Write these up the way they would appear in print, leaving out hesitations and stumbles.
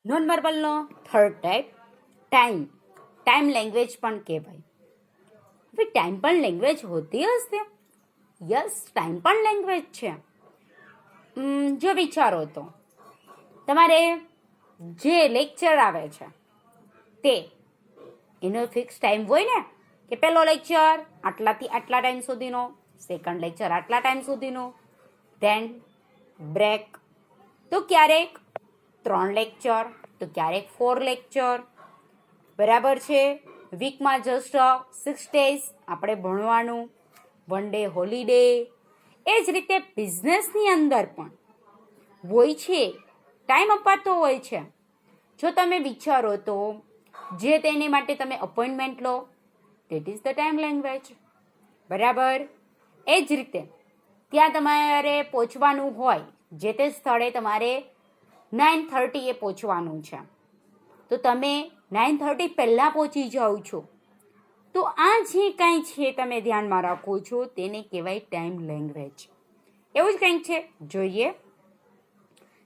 Non વર્બલનો third type time language પણ કહેવાય. હવે ટાઈમ પણ લેંગ્વેજ હોતી હશે? યસ, ટાઈમ પણ લેંગ્વેજ છે. જો વિચારો તો તમારે જે લેક્ચર આવે છે તે એનો ફિક્સ ટાઈમ હોય ને, કે પહેલો લેક્ચર આટલાથી આટલા ટાઈમ સુધીનો, સેકન્ડ લેક્ચર આટલા ટાઈમ સુધીનો, ધેન બ્રેક. તો ક્યારેક 3 લેક્ચર, તો ક્યારેક 4 લેક્ચર, બરાબર છે. વીકમાં જસ્ટ 6 ડેઝ આપણે ભણવાનું, 1 ડે હોલિડે. એ જ રીતે બિઝનેસની અંદર પણ હોય છે, ટાઈમ અપાતો હોય છે. જો તમે વિચારો તો જે તેની માટે તમે અપોઇન્ટમેન્ટ લો, that is the time language, બરાબર. એ જ રીતે ત્યાં તમારે પહોંચવાનું હોય, જે તે સ્થળે તમારે 9:30 એ પહોંચવાનું છે, તો તમે 9:30 પહેલાં પહોંચી જાઓ છો. તો આ જે કાંઈ છે તમે ધ્યાનમાં રાખો છો તેને કહેવાય ટાઈમ લેંગ્વેજ. એવું જ કંઈક છે, જોઈએ.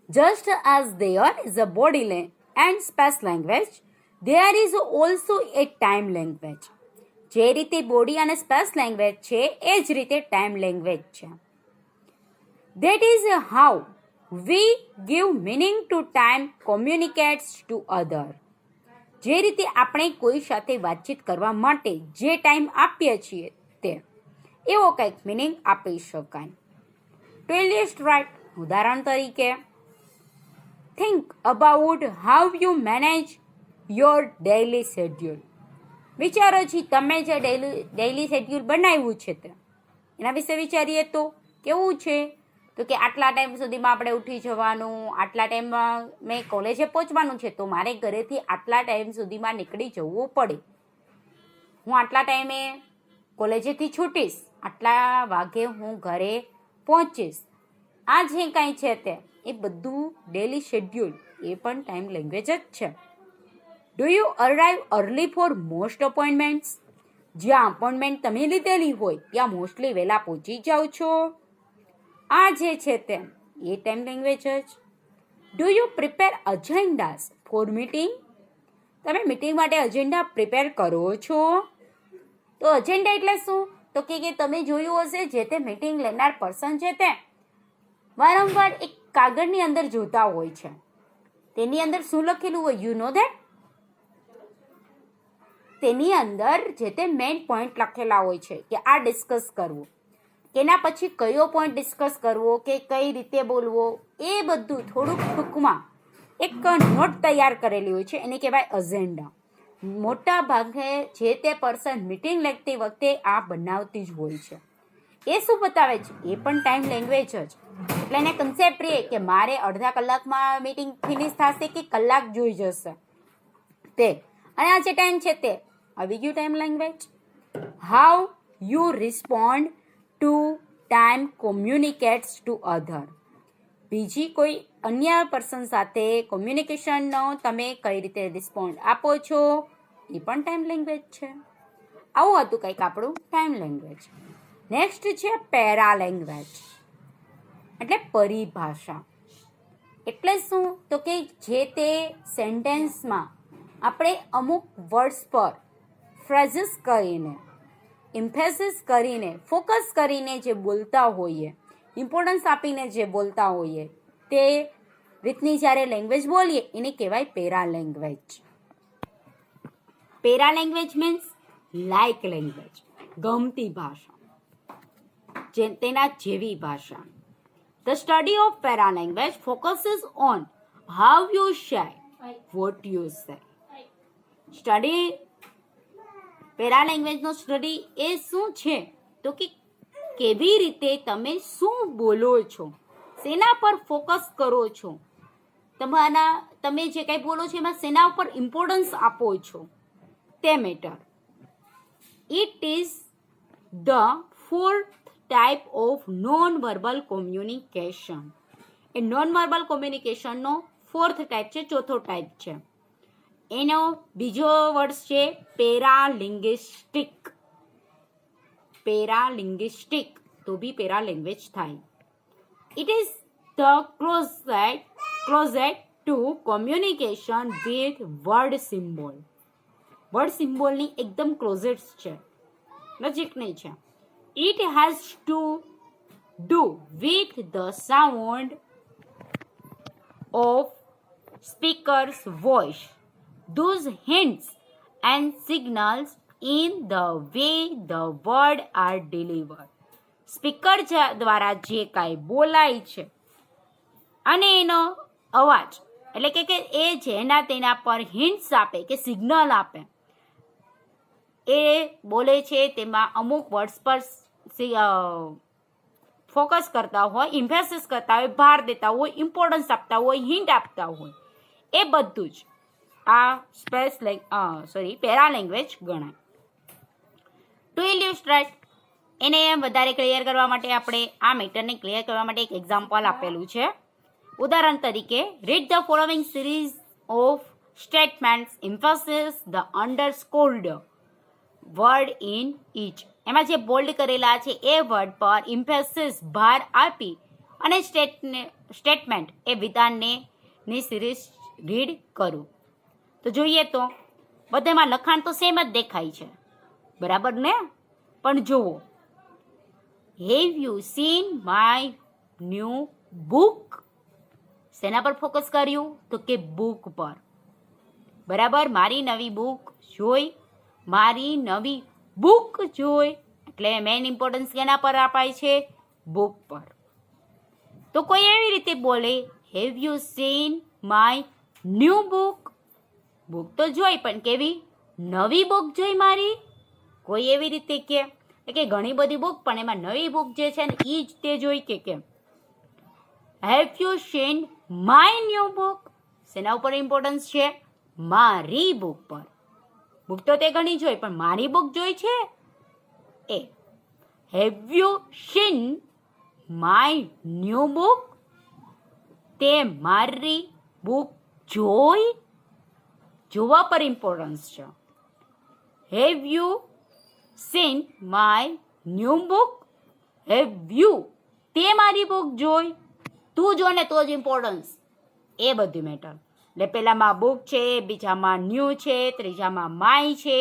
Just as there is a body and space language, there is also a time language. જે રીતે બોડી અને સ્પેસ લેંગ્વેજ છે એ જ રીતે ટાઈમ લેંગ્વેજ છે. That is how we give meaning to time communicates to other. જે રીતે આપણે કોઈ સાથે વાતચીત કરવા માટે જે ટાઈમ આપીએ છીએ તે એવો કંઈક મિનિંગ આપી શકાય. To illustrate, ઉદાહરણ તરીકે, think about how you manage your daily schedule. વિચારો છે તમે જે ડેઈલી શેડ્યુલ બનાવ્યું છે તે એના વિશે વિચારીએ તો કેવું છે? તો કે આટલા ટાઈમ સુધીમાં આપણે ઉઠી જવાનું, આટલા ટાઈમમાં મેં કોલેજે પહોંચવાનું છે, તો મારે ઘરેથી આટલા ટાઈમ સુધીમાં નીકળી જવું પડે. હું આટલા ટાઈમે કોલેજેથી છૂટીશ, આટલા વાગે હું ઘરે પહોંચીશ. આ જે કાંઈ છે તે એ બધું ડેલી શેડ્યુલ, એ પણ ટાઈમ લેંગ્વેજ જ છે. Do you arrive early for most appointments? જ્યાં અપોઇન્ટમેન્ટ તમે લીધેલી હોય ત્યાં મોસ્ટલી વહેલા પહોંચી જાઓ છો. આ જે છે તે એ ટાઈમ લેંગ્વેજ જ. Do you prepare agendas for meeting? તમે મીટિંગ માટે અજેન્ડા પ્રિપેર કરો છો? તો અજેન્ડા એટલે શું? તો કે તમે જોયું હશે જે તે મીટિંગ લેનાર પર્સન છે તે વારંવાર એક કાગળની અંદર જોતા હોય છે. તેની અંદર શું લખેલું હોય? You know that? તેની અંદર જે તે મેઇન પોઈન્ટ લખેલા હોય છે કે આ ડિસ્કસ કરવું, એના પછી કયો પોઈન્ટ ડિસ્કસ કરવો, કે કઈ રીતે બોલવો, એ બધું થોડુંક ટૂંકમાં એક નોટ તૈયાર કરેલી હોય છે, એને કહેવાય અજેન્ડા. મોટા ભાગે જે તે પર્સન મીટિંગ લેતી વખતે આ બનાવતી જ હોય છે. એ શું બતાવે છે? એ પણ ટાઈમ લેંગ્વેજ જ. એટલે એને કન્સેપ્ટ રહે કે મારે અડધા કલાકમાં મીટિંગ ફિનિશ થશે કે કલાક જોઈ જશે તે. અને આ જે ટાઈમ છે તે આવી ગયું time language. How you respond to time communicates to other. બીજી કોઈ અન્ય પર્સન સાથે કોમ્યુનિકેશનનો તમે કઈ રીતે રિસ્પોન્ડ આપો છો, એ પણ ટાઈમ લેંગ્વેજ છે. આવું હતું કંઈક આપણું ટાઈમ લેંગ્વેજ. નેક્સ્ટ છે પેરા લેંગ્વેજ, એટલે પરિભાષા. એટલે શું? તો કે જે તે સેન્ટેન્સમાં આપણે અમુક વર્ડ્સ પર ફ્રેઝિસ કરીને, ઇમ્ફેસિસ કરીને, ફોકસ કરીને જે બોલતા હોઈએ, ઇમ્પોર્ટન્સ આપીને જે બોલતા હોઈએ, તે રીતની જ્યારે લેંગ્વેજ બોલીએ એને કહેવાય para language. Para language means like language, ગમતી ભાષા, તેના જેવી ભાષા. The study of para language focuses on how you say what you say. Study para લેંગ્વેજનો સ્ટડી એ શું છે? તો કે કેવી રીતે તમે શું બોલો છો, શેના પર ફોકસ કરો છો, તમે જે કંઈ બોલો છો એમાં શેના ઉપર ઇમ્પોર્ટન્સ આપો છો, તે matter. It is the fourth type of non verbal communication. એ નોન વર્બલ કોમ્યુનિકેશનનો ફોર્થ ટાઈપ છે, ચોથો ટાઈપ છે. એનો બીજો વર્ડ છે પેરાલિંગ્વિસ્ટિક. પેરાલિંગ્વિસ્ટિક તો બી પેરા લેંગ્વેજ થાય. It is the closest to communication with word symbol. Word સિમ્બોલની એકદમ ક્લોઝેટ છે, નજીકની છે. It has to do with the sound of speaker's voice. Those hints and signals in the way the word are delivered. Speaker દ્વારા જે કાંઈ બોલાય છે અને એનો અવાજ, એટલે કે એ જેના તેના પર હિન્ટ્સ આપે કે સિગ્નલ આપે, એ બોલે છે તેમાં અમુક વર્ડ્સ પર ફોકસ કરતા હોય, ઇમ્ફેસિસ કરતા હોય, ભાર દેતા હોય, ઇમ્પોર્ટન્સ આપતા હોય, હિન્ટ આપતા હોય, એ બધું જ આ પેરા લેંગ્વેજ ગણાય. ટુ ઇલ્યુસ્ટ્રેટ, એને વધારે ક્લિયર કરવા માટે આપણે આ મેટરને ક્લિયર કરવા માટે એક એક્ઝામ્પલ આપેલું છે. ઉદાહરણ તરીકે, read the following series of statements, emphasis the underscored word in each. એમાં જે બોલ્ડ કરેલા છે એ વર્ડ પર ઇમ્ફેસિસ ભાર આપી અને સ્ટેટમેન્ટ એ વિધાનને ની સિરીઝ રીડ કરું. તો જોઈએ તો બધામાં લખાણ તો સેમ જ દેખાય છે, બરાબર ને? પણ જુઓ, have you seen my new book. શેના પર ફોકસ કર્યું? તો કે બુક પર, બરાબર. મારી નવી બુક જોઈ, મારી નવી બુક જોઈ, એટલે મેઇન ઇમ્પોર્ટન્સ કેના પર અપાય છે? બુક પર. તો કોઈ એવી રીતે બોલે, have you seen my new book. Book તો જોઈ, પણ કેવી? નવી બુક જોઈ મારી. કોઈ એવી રીતે કે ઘણી બધી બુક, પણ એમાં નવી બુક જે છે ને એ જ તે જોઈ કે કેમ? Have you seen my new book. શેના ઉપર ઇમ્પોર્ટન્સ છે? મારી બુક પર. બુક તો તે ઘણી જોઈ, પણ મારી બુક જોઈ છે એ. Have you seen my new book. તે મારી બુક જોઈ. જોવા પર ઇમ્પોર્ટન્સ છે. Have you seen my new book. Have you, તે મારી બુક જોઈ. તું જો ને તો જ ઇમ્પોર્ટન્સ, એ બધું મેટર. એટલે પહેલામાં બુક છે, બીજામાં ન્યૂ છે, ત્રીજામાં માય છે,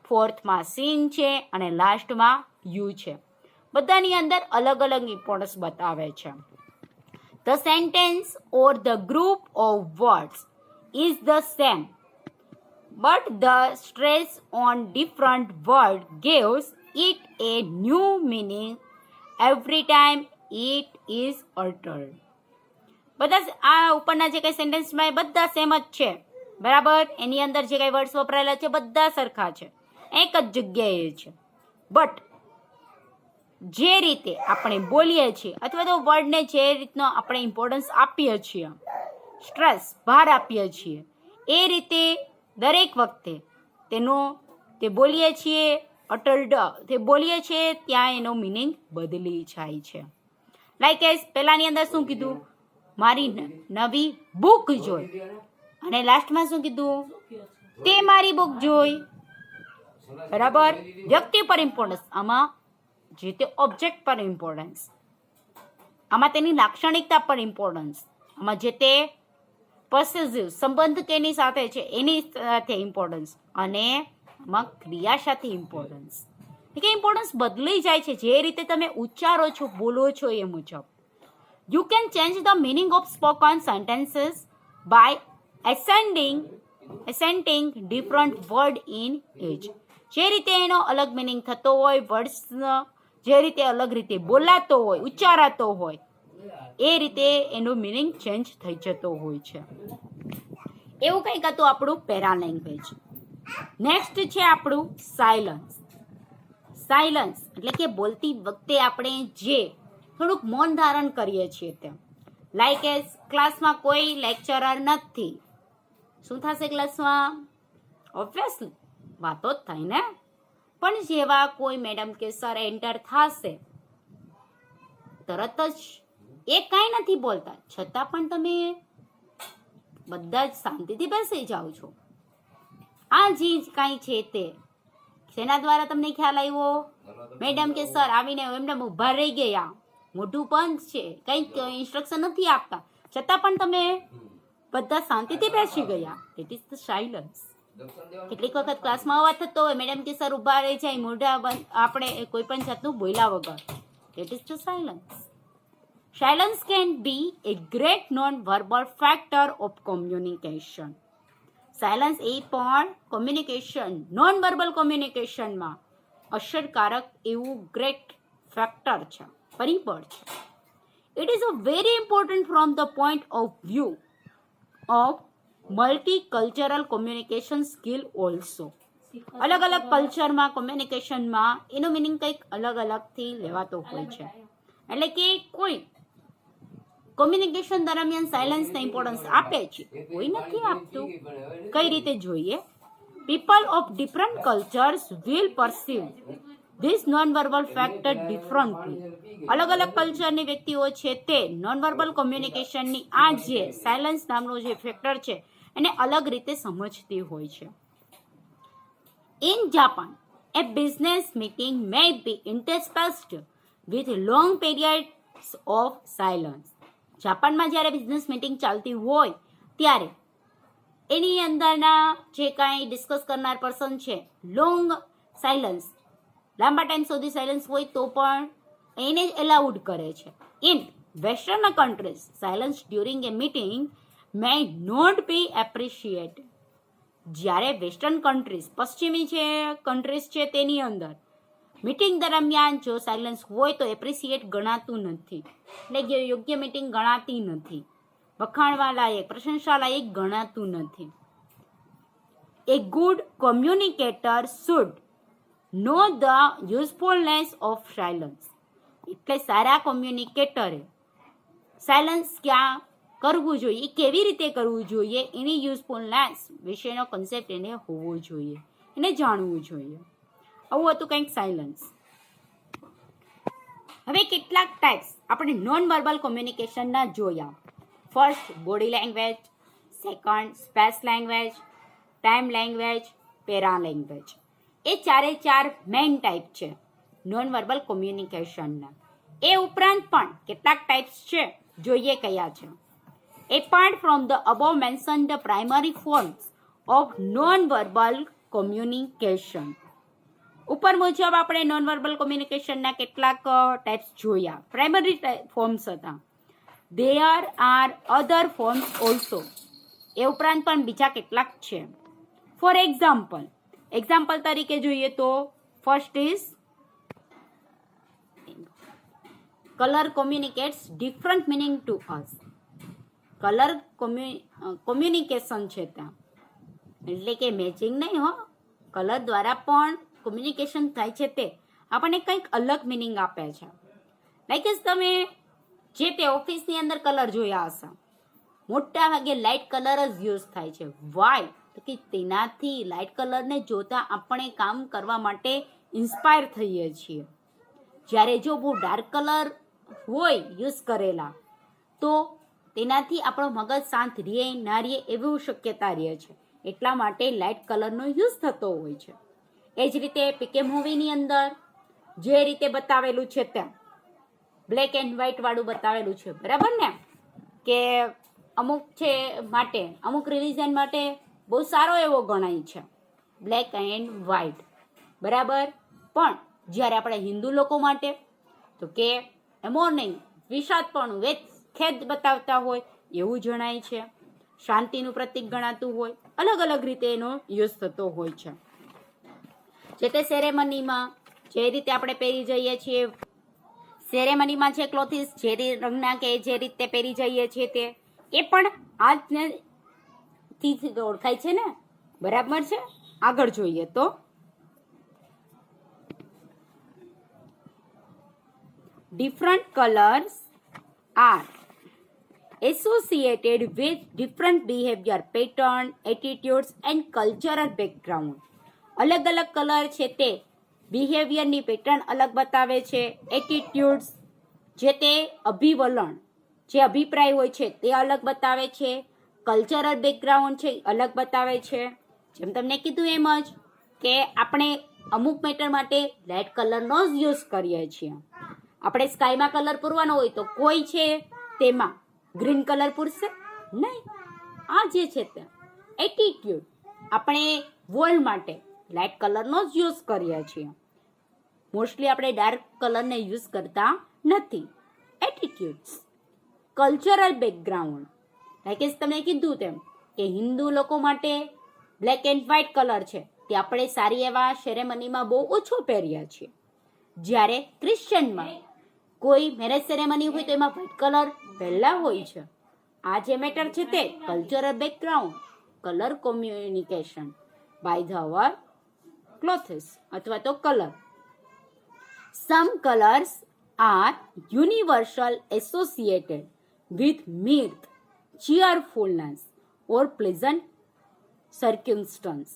ફોર્થમાં સીન છે અને લાસ્ટમાં યુ છે. બધાની અંદર અલગ અલગ ઇમ્પોર્ટન્સ બતાવે છે. The sentence or the group of words is the same, but the stress on different word gives it a new meaning every time it is uttered. બધા આ ઉપરના જે કંઈ સેન્ટેન્સમાં એ બધા સેમ જ છે, બરાબર. એની અંદર જે કંઈ વર્ડ્સ વપરાયેલા છે બધા સરખા છે, એક જ જગ્યાએ છે. બટ જે રીતે આપણે બોલીએ છીએ અથવા તો વર્ડને જે રીતનો આપણે ઇમ્પોર્ટન્સ આપીએ છીએ, સ્ટ્રેસ ભાર આપીએ છીએ, એ રીતે દરેક વખતે તે બોલીએ છીએ તે બોલીએ છીએ ત્યાં એનો મિનિંગ બદલી જાય છે. લાઈક એઝ પહેલાની અંદર શું કીધું? મારી નવી બુક જોઈ, અને લાસ્ટમાં શું કીધું? તે મારી બુક જોઈ, બરાબર. વ્યક્તિ પર ઇમ્પોર્ટન્સ, આમાં જે તે ઓબ્જેક્ટ પર ઇમ્પોર્ટન્સ, આમાં તેની લાક્ષણિકતા પર ઇમ્પોર્ટન્સ, આમાં જે તે પોસેસિવ સંબંધ કેની સાથે છે એની સાથે ઇમ્પોર્ટન્સ, અને આમાં ક્રિયા સાથે ઇમ્પોર્ટન્સ. કે ઇમ્પોર્ટન્સ બદલી જાય છે જે રીતે તમે ઉચ્ચારો છો, બોલો છો એ મુજબ. You can change the meaning of spoken sentences by accenting different word in each. જે રીતે એનો અલગ મિનિંગ થતો હોય, વર્ડ્સ જે રીતે અલગ રીતે બોલાતો હોય, ઉચ્ચારાતો હોય, એ રીતે એનું મિનિંગ ચેન્જ થઈ જતો હોય છે. એવું કંઈક હતું આપણું પેરા લેંગ્વેજ. નેક્સ્ટ છે આપણું સાયલન્સ. સાયલન્સ એટલે કે બોલતી વખતે આપણે જે થોડુંક મૌન ધારણ કરીએ છીએ તેમ. લાઈક એઝ ક્લાસમાં કોઈ લેક્ચરર નથી, શું થશે ક્લાસમાં? ઓબ્વિયસલી વાતો જ થાય ને. પણ જેવા કોઈ મેડમ કે સર એન્ટર થશે, તરત જ એ કાંઈ નથી બોલતા, છતાં પણ તમે બધા જ શાંતિથી બેસી જાઓ છો. આ જે કાંઈ છે તે શેના દ્વારા તમને ખ્યાલ આવ્યો? મેડમ કે સર આવીને એમને ઊભા રહી ગયા, મોઢું બંધ છે, કંઈક ઇન્સ્ટ્રક્શન નથી આપતા, છતાં પણ તમે બધા શાંતિથી બેસી ગયા. That is the silence. કેટલીક વખત ક્લાસમાં અવાજ થતો હોય, મેડમ કે સર ઊભા રહી જાય, મોઢા બંધ, આપણે કોઈ પણ જાતનું બોલ્યા વગર. That is the silence. Silence can be a great non verbal factor of communication. Silence એ પણ કોમ્યુનિકેશન, નોન વર્બલ કોમ્યુનિકેશનમાં અસરકારક એવું ગ્રેટ ફેક્ટર છે, પરિબળ છે. It is a very important from the point of view of multicultural communication skill also. અલગ અલગ કલ્ચરમાં કોમ્યુનિકેશનમાં એનો મિનિંગ કંઈક અલગ અલગથી લેવાતો હોય છે. એટલે કે કોઈ કોમ્યુનિકેશન દરમિયાન સાયલન્સને ઇમ્પોર્ટન્સ આપે છે, કોઈ નથી આપતું. કઈ રીતે જોઈએ? People of different cultures will perceive this non verbal factor differently. અલગ અલગ કલ્ચરની વ્યક્તિઓ છે તે નોન વર્બલ કોમ્યુનિકેશનની આ જે સાયલન્સ નામનો જે ફેક્ટર છે એને અલગ રીતે સમજતી હોય છે. In Japan a business meeting may be interspersed with long periods of silence. જાપાનમાં જ્યારે બિઝનેસ મીટિંગ ચાલતી હોય ત્યારે એની અંદરના જે કાંઈ ડિસ્કસ કરનાર પર્સન છે, લોંગ સાયલન્સ, લાંબા ટાઈમ સુધી સાયલન્સ હોય તો પણ એને જ એલાઉડ કરે છે. In western countries silence during a meeting may not be appreciate. જ્યારે વેસ્ટર્ન કન્ટ્રીઝ, પશ્ચિમી જે કન્ટ્રીઝ છે તેની અંદર મીટિંગ દરમિયાન જો સાયલન્સ હોય તો એપ્રિશિએટ ગણાતું નથી, એટલે યોગ્ય મીટિંગ ગણાતી નથી, વખાણવા લાયક, પ્રશંસા લાયક ગણાતું નથી. A good communicator should know the usefulness of silence. એટલે સારા કોમ્યુનિકેટરે સાયલન્સ ક્યાં કરવું જોઈએ, કેવી રીતે કરવું જોઈએ, એની યુઝફુલનેસ વિશેનો કન્સેપ્ટ એને હોવો જોઈએ, એને જાણવું જોઈએ. આવું હતું કંઈક સાયલન્સ. હવે કેટલાક ટાઈપ્સ આપણે નોન વર્બલ કોમ્યુનિકેશનના જોયા. First body language, second space language, time language, para language. એ ચારે ચાર મેઇન ટાઈપ છે નોન વર્બલ કોમ્યુનિકેશનના. એ ઉપરાંત પણ કેટલાક ટાઈપ્સ છે, જોઈએ કયા છે. Apart from the above mentioned primary forms of non verbal communication. ઉપર મુજબ આપણે નોન વર્બલ કોમ્યુનિકેશનના કેટલાક ટાઈપ્સ જોયા, પ્રાઇમરી ફોર્મ્સ હતા. There are other forms also. એ ઉપરાંત પણ બીજા કેટલાક છે. ફોર એક્ઝામ્પલ તરીકે જોઈએ તો first is colour communicates different meaning to us. Colour communication છે ત્યાં, એટલે કે મેચિંગ નહીં હો, કલર દ્વારા પણ કોમ્યુનિકેશન થાય છે, તે આપણને કંઈક અલગ મિનિંગ આપે છે. લાઈક તમે જે તે ઓફિસની અંદર કલર જોયા હશે, મોટા ભાગે લાઇટ કલર જ યુઝ થાય છે. વાય તો કે તેનાથી લાઇટ કલરને જોતા આપણે કામ કરવા માટે ઇન્સ્પાયર થઈએ છીએ. જ્યારે જો બહુ ડાર્ક કલર હોય યુઝ કરેલા તો તેનાથી આપણો મગજ શાંત રહે ના રહે એવું શક્યતા રહે છે, એટલા માટે લાઇટ કલરનો યુઝ થતો હોય છે. એ જ રીતે પીકે મૂવીની અંદર જે રીતે બતાવેલું છે ત્યાં બ્લેક એન્ડ વ્હાઇટ વાળું બતાવેલું છે, બરાબર ને, કે અમુક છે માટે, અમુક રિલિજન માટે બહુ સારો એવો ગણાય છે બ્લેક એન્ડ વ્હાઇટ, બરાબર. પણ જ્યારે આપણે હિન્દુ લોકો માટે તો કે મોર્નિંગ વિષાદપણું, ખેદ બતાવતા હોય એવું જણાય છે, શાંતિનું પ્રતીક ગણાતું હોય, અલગ અલગ રીતે એનો યુઝ થતો હોય છે. જે તે સેરેમનીમાં જે રીતે આપણે પહેરી જઈએ છીએ, સેરેમનીમાં જે ક્લોથિસ જે રંગના કે જે રીતે પહેરી જઈએ છીએ તે એ પણ આજથી ઓળખાય છે ને, બરાબર છે. આગળ જોઈએ તો different colors are associated with different behavior pattern, attitudes and cultural background. અલગ અલગ કલર છે તે બિહેવિયરની પેટર્ન અલગ બતાવે છે, એટીટ્યુડ્સ જે તે અભિવલણ, જે અભિપ્રાય હોય છે તે અલગ બતાવે છે, કલ્ચરલ બેકગ્રાઉન્ડ છે અલગ બતાવે છે. જેમ તમને કીધું એમ જ કે આપણે અમુક મેટર માટે લાઇટ કલરનો જ યુઝ કરીએ છીએ. આપણે સ્કાયમાં કલર પૂરવાનો હોય તો કોઈ છે તેમાં ગ્રીન કલર પૂરશે નહીં, આ જે છે તે એટીટ્યુડ, આપણે વર્લ્ડ માટે લાઇટ કલરનો જ યુઝ કરીએ છીએ, મોસ્ટલી આપણે ડાર્ક કલરને યુઝ કરતા નથી. એટીટ્યુડ્સ, કલ્ચરલ બેકગ્રાઉન્ડ, લાઈક કે તમને કીધું તેમ કે હિન્દુ લોકો માટે બ્લેક એન્ડ વ્હાઇટ કલર છે તે આપણે સારી એવા સેરેમનીમાં બહુ ઓછો પહેર્યા છીએ, જ્યારે ક્રિશ્ચનમાં કોઈ મેરેજ સેરેમની હોય તો એમાં વ્હાઇટ કલર પહેલા હોય છે. આ જે મેટર છે તે cultural background, colour communication by the our clothes અથવા તો colour. Some colours are universal associated with mirth, cheerfulness or pleasant circumstance.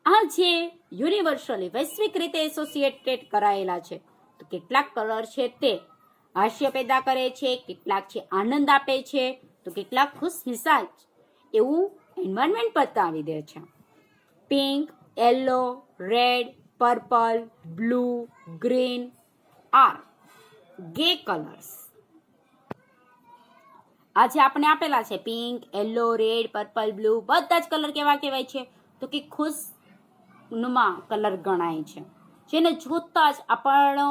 આ જે યુનિવર્સલી વૈશ્વિક રીતે એસોસિએટેડ કરાયેલા છે, તો કેટલાક કલર છે તે હાસ્ય પેદા કરે છે, કેટલાક છે આનંદ આપે છે, તો કેટલાક ખુશ મિજાજ એવું એન્વાયરમેન્ટ બતાવી દે છે. Pink, yellow, red, purple, blue, green are gay colours. આ જે આપણે આપેલા છે pink, yellow, red, purple, blue, બધા જ કલર કેવા કહેવાય છે? તો કે ખુશ નુમા કલર ગણાય છે, જેને જોતા જ આપણો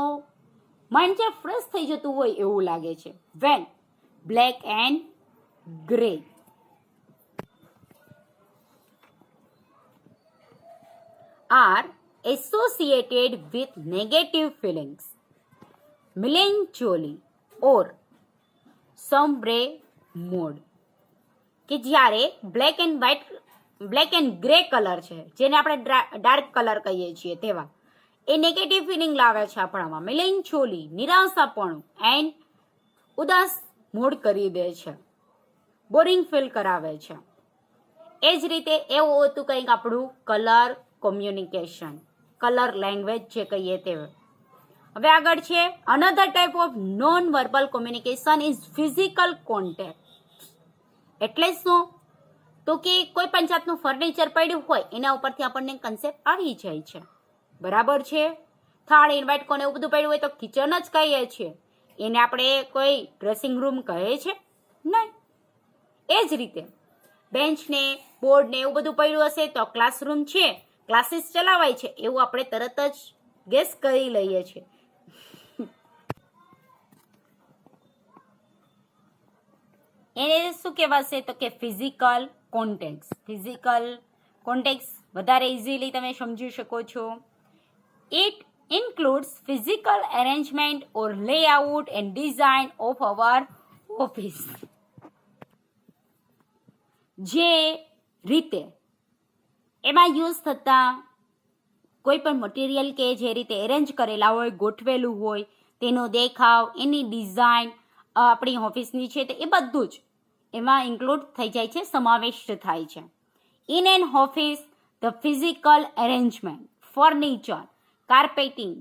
માઇન્ડ જે ફ્રેશ થઈ જતું હોય એવું લાગે છે. When black and grey are associated with negative feelings, melancholy or sombre mood. કે જ્યારે બ્લેક એન્ડ ગ્રે કલર છે, જેને આપણે ડાર્ક કલર કહીએ છીએ, તેવા એ નેગેટિવ ફિલિંગ લાવે છે આપણામાં. મેલેન્ચોલી, નિરાશાપણું, એન્ડ ઉદાસ મૂડ કરી દે છે, બોરિંગ ફીલ કરાવે છે. એ જ રીતે એવું હતું કંઈક આપણું કલર કોમ્યુનિકેશન, કલર લેંગ્વેજ જે કહીએ તે. હવે આગળ છે another type of non verbal communication is physical contact. એટલે શું? તો કે કોઈ પણ જાતનું ફર્નિચર પડ્યું હોય એના ઉપરથી આપણને કન્સેપ્ટ આવી જાય છે, બરાબર છે? થાળી, વાટકો ને એવું બધું પડ્યું હોય તો કિચન જ કહીએ છીએ, એને આપણે કોઈ ડ્રેસિંગ રૂમ કહે છે નહીં. એ જ રીતે બેન્ચ ને બોર્ડ ને એવું બધું પડ્યું હશે તો ક્લાસરૂમ છે, ક્લાસીસ ચલાવાય છે એવું આપણે તરત જ ગેસ કરી લઈએ છીએ. એને શું કહેવાશે? તો કે ફિઝિકલ કોન્ટેક્ટ. ફિઝિકલ કોન્ટેક્ટ વધારે ઇઝીલી તમે સમજી શકો છો. It includes physical arrangement or layout and design of our office. જે રીતે એમાં યુઝ થતા કોઈ પણ મટીરિયલ કે જે રીતે એરેન્જ કરેલા હોય, ગોઠવેલું હોય, તેનો દેખાવ, એની ડિઝાઇન આપણી ઓફિસની છે તે એ બધું જ એમાં ઇન્ક્લુડ થઈ જાય છે, સમાવિષ્ટ થાય છે. In an office the physical arrangement, furniture, carpeting,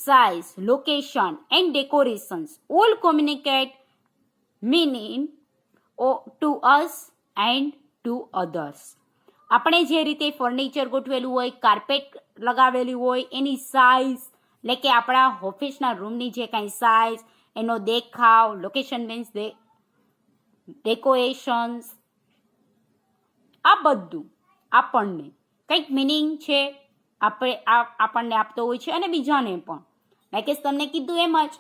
size, location and decorations all communicate meaning to us and to others. આપણે જે રીતે ફર્નિચર ગોઠવેલું હોય, કાર્પેટ લગાવેલું હોય, એની સાઇઝ, એટલે કે આપણા ઓફિસના રૂમની જે કાંઈ સાઇઝ, એનો દેખાવ, લોકેશન મીન્સ ડેકોરેશન્સ, આ બધું આપણને કંઈક મિનિંગ છે આપણને આપતો હોય છે અને બીજાને પણ. લાઈક તમને કીધું એમ જ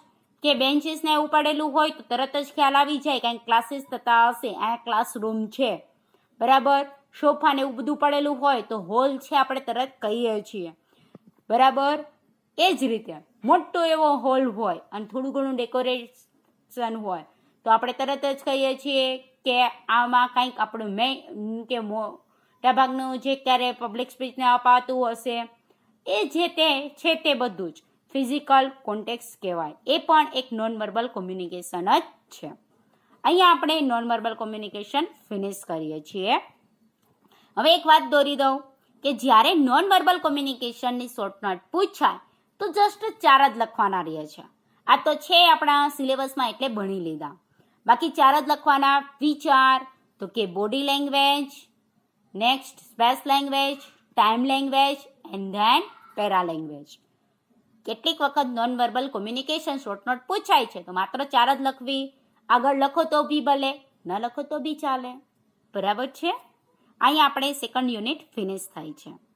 કે બેન્ચીસને એવું પડેલું હોય તો તરત જ ખ્યાલ આવી જાય કંઈક ક્લાસીસ થતા હશે, આ ક્લાસરૂમ છે, બરાબર? સોફા ને એવું બધું પડેલું હોય તો હોલ છે આપણે તરત કહીએ છીએ, બરાબર? એ જ રીતે મોટો એવો હોલ હોય અને થોડું ઘણું ડેકોરેશન હોય તો આપણે તરત જ કહીએ છીએ કે આમાં કંઈક આપણું કે મોટાભાગનું જે ક્યારે પબ્લિક સ્પીચને અપાતું હશે એ જે તે છે તે બધું જ ફિઝિકલ કોન્ટેક્ટ કહેવાય. એ પણ એક નોન વર્બલ કોમ્યુનિકેશન જ છે. અહીંયા આપણે નોન વર્બલ કોમ્યુનિકેશન ફિનિશ કરીએ છીએ. હવે એક વાત દોરી દઉં કે જ્યારે નોન વર્બલ કોમ્યુનિકેશનની શોર્ટ નોટ પૂછાય તો જસ્ટ 4 જ લખવાના રહે છે. આ તો છે આપણા સિલેબસમાં એટલે ભણી લીધા. બાકી 4 જ લખવાના. વિચાર તો કે body language, next space language, time language and then para language. કેટલીક વખત non verbal communication short note પૂછાય છે તો માત્ર 4 જ લખવી, આગળ લખો તો બી ભલે, ન લખો તો બી ચાલે. બરાબર છે? અહીં આપણે સેકન્ડ યુનિટ ફિનિશ થાય છે.